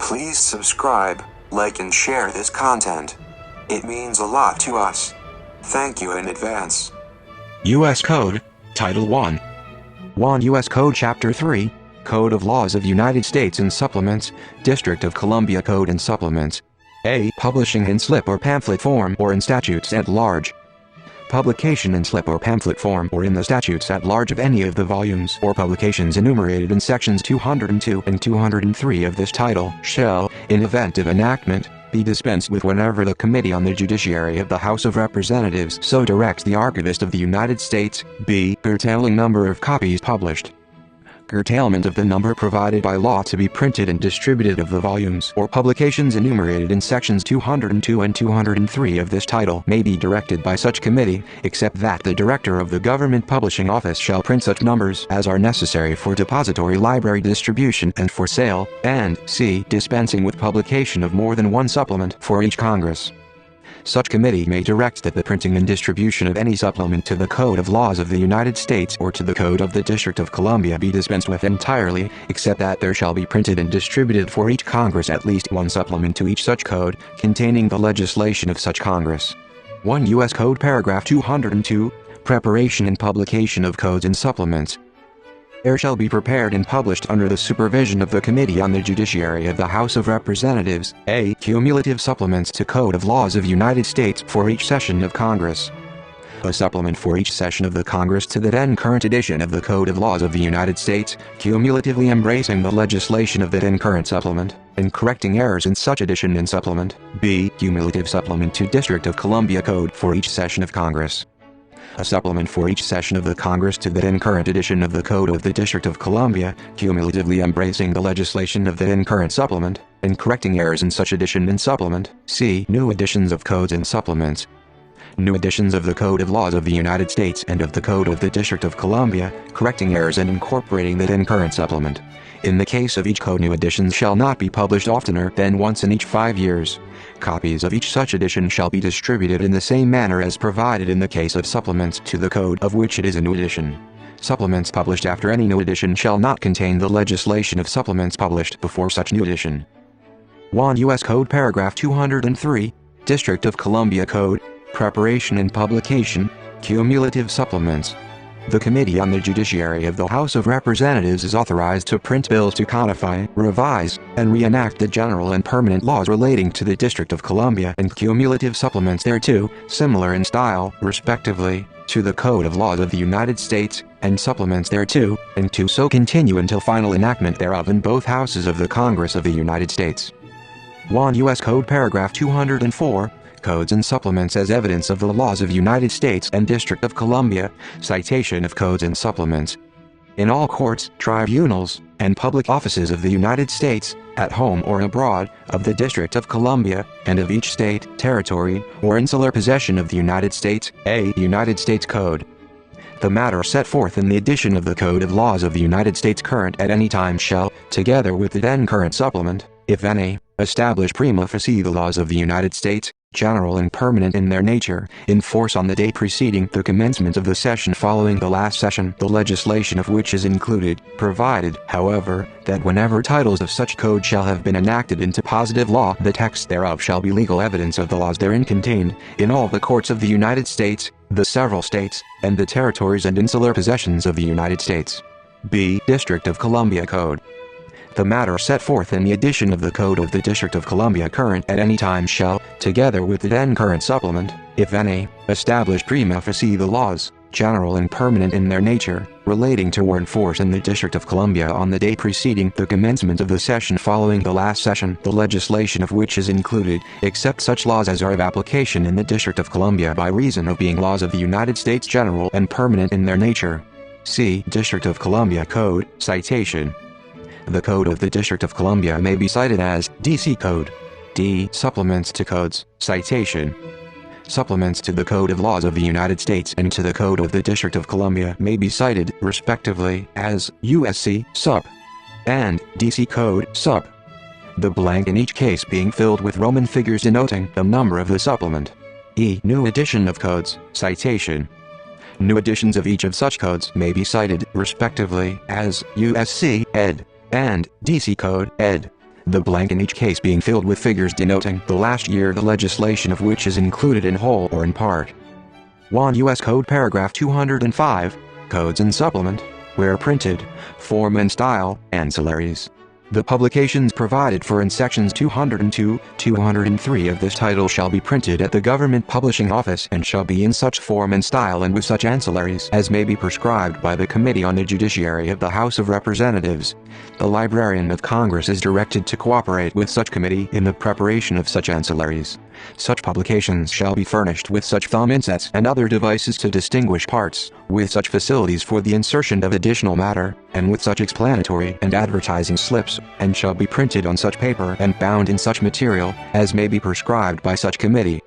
Please subscribe, like and share this content. It means a lot to us. Thank you in advance. U.S. Code, Title 1. 1 U.S. Code Chapter 3, Code of Laws of United States and Supplements, District of Columbia Code and Supplements. A. Publishing in slip or pamphlet form or in statutes at large. Publication in slip or pamphlet form or in the statutes at large of any of the volumes or publications enumerated in sections 202 and 203 of this title shall, in event of enactment, be dispensed with whenever the Committee on the Judiciary of the House of Representatives so directs the Archivist of the United States. B. Curtailing number of copies published. Curtailment of the number provided by law to be printed and distributed of the volumes or publications enumerated in sections 202 and 203 of this title may be directed by such committee, except that the Director of the Government Publishing Office shall print such numbers as are necessary for depository library distribution and for sale, and c. Dispensing with publication of more than one supplement for each Congress. Such committee may direct that the printing and distribution of any supplement to the Code of Laws of the United States or to the Code of the District of Columbia be dispensed with entirely, except that there shall be printed and distributed for each Congress at least one supplement to each such code, containing the legislation of such Congress. 1 U.S. Code Paragraph 202, Preparation and Publication of Codes and Supplements. There shall be prepared and published under the supervision of the Committee on the Judiciary of the House of Representatives, a. Cumulative supplements to Code of Laws of United States for each session of Congress. A supplement for each session of the Congress to the then current edition of the Code of Laws of the United States, cumulatively embracing the legislation of the then current supplement, and correcting errors in such edition and supplement. B. Cumulative supplement to District of Columbia Code for each session of Congress. A supplement for each session of the Congress to the then current edition of the Code of the District of Columbia, cumulatively embracing the legislation of the then current supplement, and correcting errors in such edition and supplement. C. New editions of codes and supplements. New editions of the Code of Laws of the United States and of the Code of the District of Columbia, correcting errors and incorporating the then current supplement. In the case of each code, new editions shall not be published oftener than once in each 5 years. Copies of each such edition shall be distributed in the same manner as provided in the case of supplements to the code of which it is a new edition. Supplements published after any new edition shall not contain the legislation of supplements published before such new edition. 1 U.S. Code Paragraph 203, District of Columbia Code, Preparation and Publication, Cumulative Supplements. The Committee on the Judiciary of the House of Representatives is authorized to print bills to codify, revise, and reenact the general and permanent laws relating to the District of Columbia and cumulative supplements thereto, similar in style, respectively, to the Code of Laws of the United States, and supplements thereto, and to so continue until final enactment thereof in both houses of the Congress of the United States. 1 U.S. Code Paragraph 204, Codes and Supplements as evidence of the laws of United States and District of Columbia, citation of codes and supplements. In all courts, tribunals, and public offices of the United States, at home or abroad, of the District of Columbia, and of each state, territory, or insular possession of the United States, a United States Code. The matter set forth in the edition of the Code of Laws of the United States current at any time shall, together with the then current supplement, if any, establish prima facie the laws of the United States, general and permanent in their nature, in force on the day preceding the commencement of the session following the last session, the legislation of which is included, provided, however, that whenever titles of such code shall have been enacted into positive law, the text thereof shall be legal evidence of the laws therein contained, in all the courts of the United States, the several states, and the territories and insular possessions of the United States. B. District of Columbia Code. The matter set forth in the edition of the Code of the District of Columbia current at any time shall, together with the then current supplement, if any, establish prima facie the laws, general and permanent in their nature, relating to or in force in the District of Columbia on the day preceding the commencement of the session following the last session, the legislation of which is included, except such laws as are of application in the District of Columbia by reason of being laws of the United States general and permanent in their nature. C. District of Columbia Code, citation. The Code of the District of Columbia may be cited as D.C. Code. D. Supplements to codes, citation. Supplements to the Code of Laws of the United States and to the Code of the District of Columbia may be cited, respectively, as USC, Sup. and D.C. Code, Sup. The blank in each case being filled with Roman figures denoting the number of the supplement. E. New edition of codes, citation. New editions of each of such codes may be cited, respectively, as USC, ed. and DC Code, ed. the blank in each case being filled with figures denoting the last year the legislation of which is included in whole or in part. 1 U.S. Code Paragraph 205, Codes and Supplement, where printed, form and style, ancillaries. The publications provided for in sections 202, 203 of this title shall be printed at the Government Publishing Office and shall be in such form and style and with such ancillaries as may be prescribed by the Committee on the Judiciary of the House of Representatives. The Librarian of Congress is directed to cooperate with such committee in the preparation of such ancillaries. Such publications shall be furnished with such thumb insets and other devices to distinguish parts, with such facilities for the insertion of additional matter, and with such explanatory and advertising slips, and shall be printed on such paper and bound in such material as may be prescribed by such committee.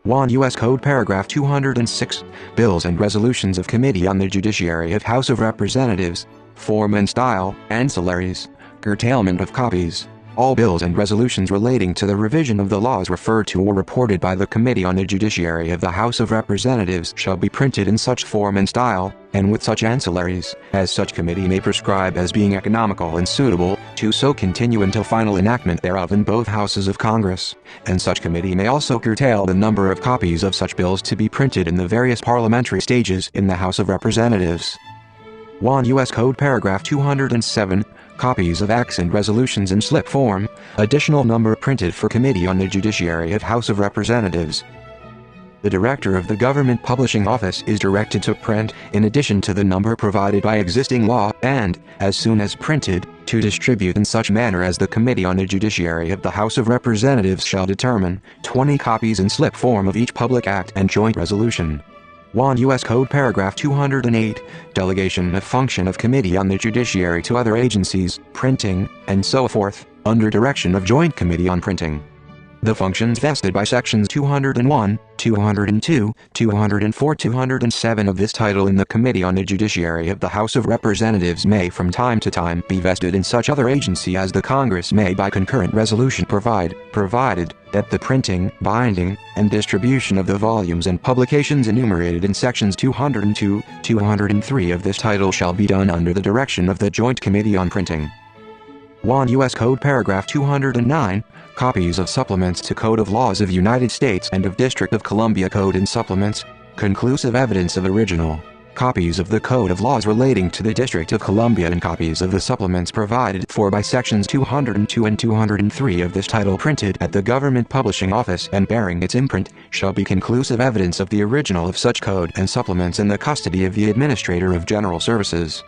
1 U.S. Code Paragraph 206, Bills and Resolutions of Committee on the Judiciary of House of Representatives, Form and Style, Ancillaries, Curtailment of Copies. All bills and resolutions relating to the revision of the laws referred to or reported by the Committee on the Judiciary of the House of Representatives shall be printed in such form and style, and with such ancillaries, as such committee may prescribe as being economical and suitable, to so continue until final enactment thereof in both houses of Congress, and such committee may also curtail the number of copies of such bills to be printed in the various parliamentary stages in the House of Representatives. 1 U.S. Code Paragraph 207, Copies of acts and resolutions in slip form, additional number printed for Committee on the Judiciary of House of Representatives. The Director of the Government Publishing Office is directed to print, in addition to the number provided by existing law, and, as soon as printed, to distribute in such manner as the Committee on the Judiciary of the House of Representatives shall determine, 20 copies in slip form of each public act and joint resolution. 1 U.S. Code Paragraph 208, Delegation of function of Committee on the Judiciary to other agencies, printing, and so forth, under direction of Joint Committee on Printing. The functions vested by sections 201, 202, 204, 207 of this title in the Committee on the Judiciary of the House of Representatives may from time to time be vested in such other agency as the Congress may by concurrent resolution provided that the printing, binding, and distribution of the volumes and publications enumerated in sections 202, 203 of this title shall be done under the direction of the Joint Committee on Printing. 1 U.S. Code Paragraph 209, Copies of Supplements to Code of Laws of United States and of District of Columbia Code and Supplements, conclusive evidence of original. Copies of the Code of Laws relating to the District of Columbia and copies of the supplements provided for by sections 202 and 203 of this title printed at the Government Publishing Office and bearing its imprint, shall be conclusive evidence of the original of such code and supplements in the custody of the Administrator of General Services.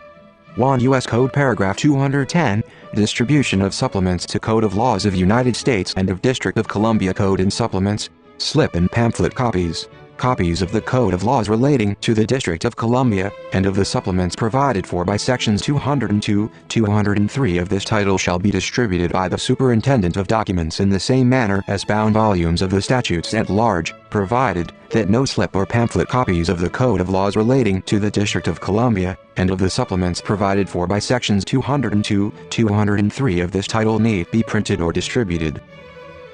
1 U.S. Code Paragraph 210, Distribution of Supplements to Code of Laws of United States and of District of Columbia Code and Supplements, Slip and Pamphlet Copies. Copies of the Code of Laws relating to the District of Columbia, and of the supplements provided for by sections 202, 203 of this title shall be distributed by the Superintendent of Documents in the same manner as bound volumes of the statutes at large, provided that no slip or pamphlet copies of the Code of Laws relating to the District of Columbia, and of the supplements provided for by sections 202, 203 of this title need be printed or distributed.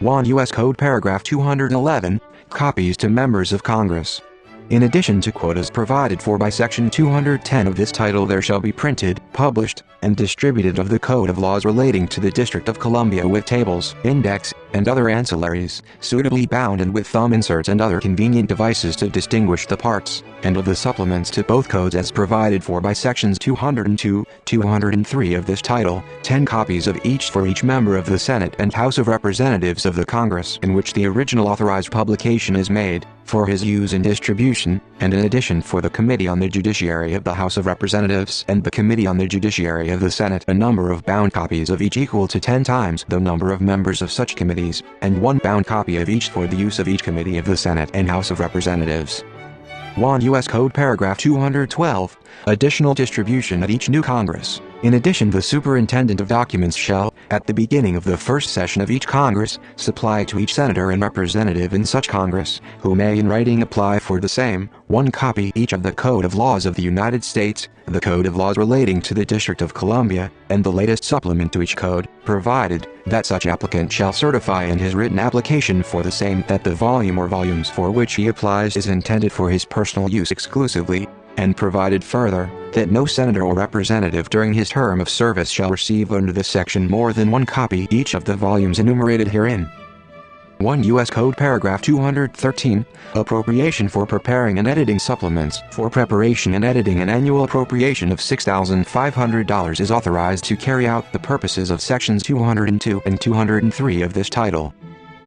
1 U.S. Code Paragraph 211, Copies to Members of Congress. In addition to quotas provided for by Section 210 of this title, there shall be printed, published, and distributed of the Code of Laws relating to the District of Columbia with tables, index, and other ancillaries, suitably bound and with thumb inserts and other convenient devices to distinguish the parts, and of the supplements to both codes as provided for by Sections 202, 203 of this title, 10 copies of each for each member of the Senate and House of Representatives of the Congress in which the original authorized publication is made, for his use and distribution, and in addition for the Committee on the Judiciary of the House of Representatives and the Committee on the Judiciary of the Senate a number of bound copies of each equal to 10 times the number of members of such committees, and one bound copy of each for the use of each committee of the Senate and House of Representatives. 1 U.S. Code Paragraph 212, Additional distribution at each new Congress. In addition, the Superintendent of Documents shall, at the beginning of the first session of each Congress, supply to each Senator and Representative in such Congress, who may in writing apply for the same, one copy each of the Code of Laws of the United States, the Code of Laws relating to the District of Columbia, and the latest supplement to each code, provided that such applicant shall certify in his written application for the same that the volume or volumes for which he applies is intended for his personal use exclusively, and provided further, that no senator or representative during his term of service shall receive under this section more than one copy each of the volumes enumerated herein. 1 U.S. Code Paragraph 213, Appropriation for preparing and editing supplements. For preparation and editing, an annual appropriation of $6,500 is authorized to carry out the purposes of Sections 202 and 203 of this title.